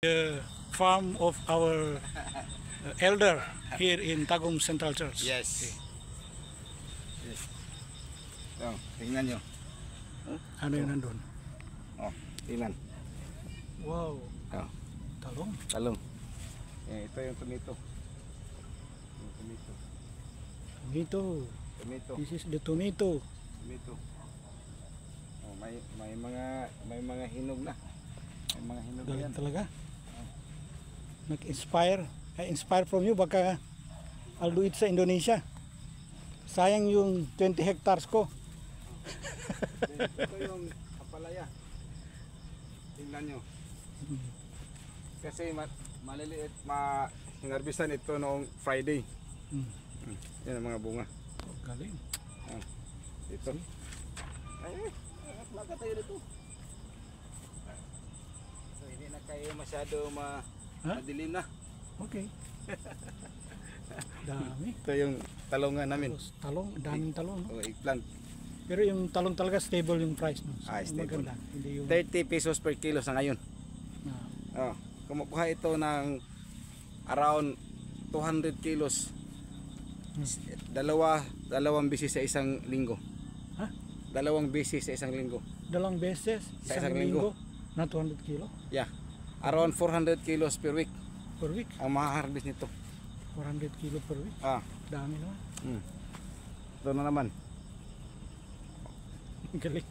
The farm of our elder here in Tagum Central Church. Yes. Yes. So, tingnan nyo. Ano yun nandun? Oh, tingnan. Wow. Oh, Talong. talong. Ito yung tomato. Yung tomato. Tomato. Tomato. This is the tomato. Tomato. Oh, may mga hinog na. May mga hinog na Galing yan. talaga. Nag-inspire. I inspire from you. Baka I'll do it sa Indonesia. Sayang yung 20 hectares ko. Ito yung apalaya. Tingnan nyo. Kasi maliliit, hinarbisan ito noong Friday. Yan ang mga bunga. Oh, galing. Ito. Ay, laga tayo dito. So, hindi na kayo masyado madilim na. Okay. Dami. Ito yung talongan namin. Talong. Daming talong. No? O, eggplant. Pero yung talong talaga stable yung price. No? So, Stable. maganda. Hindi yung... 30 pesos per kilo sa ngayon. Ah, Kumukuha ito ng around 200 kilos. Dalawang beses sa isang linggo. Ha? Dalawang beses sa isang linggo. Dalawang beses. Sa isang linggo. Na 200 kilo Yeah. Around 400 kilos per week per week. ang maha-harvest nito. 400 kilo per week. Dami naman. Ito na naman. Galing.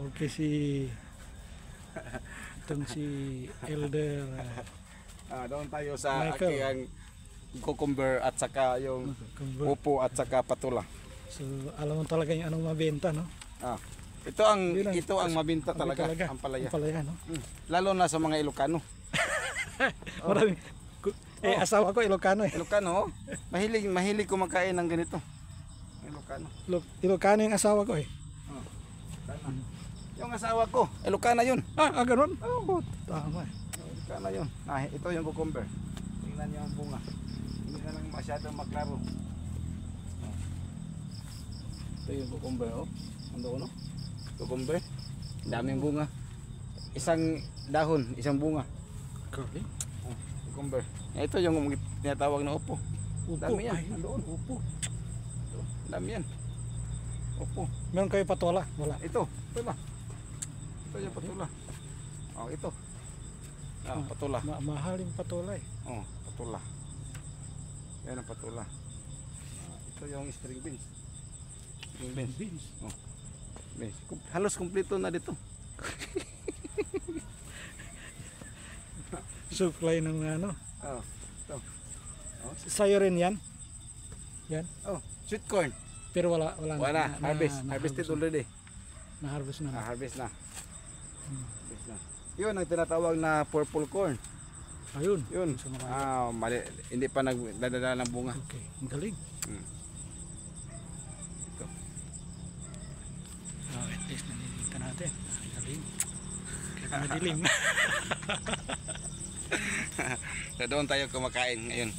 Okay, itong si Elder Doon tayo sa Michael. aking cucumber at saka yung upo at saka patula. So alam mo talaga yung anong mabenta, no? Ito ang mabinta talaga, ang palaya. Ang palaya, no? Lalo na sa mga Ilocano. Maraming asawa ko Ilocano eh. Ilocano, mahilig kumakain ng ganito. Ilocano. Ilocano yung asawa ko eh. Yung asawa ko, Ilocana yun. Ganun? Oo, tama eh. Ilocana yun. Ito yung cucumber. Tingnan niyo ang bunga. Hindi na lang masyadong maklaro. Ito yung cucumber, oh. Ando no? Cucumber. Daming bunga. Isang dahon, isang bunga. Galing. Cucumber. Ito yung tinatawag na upo. Upo. Dami yan. Ay, Andoon. upo. Dami yan. Upo. Meron kayo patola? Wala. Ito. Patula. Ito yung patula. Ito. Patula. Mahal yung patola eh. Patula. Yan ang patula. Ito yung string beans. String beans. Beans. Beans. Halos kumpleto na dito. Supply ng ano. Ito. Sa'yo rin yan? Yan? Sweet corn. Pero wala Harvested already. Na-harvest na. Harvest na. Harvest na. Yun ang tinatawag na purple corn. Ayun. Yun. Mali, hindi pa nagdadala ng bunga. Okay. Ang galing. Ito. At least nalilita natin. Ang galing. Kahit madilim. So, doon tayo kumakain ngayon.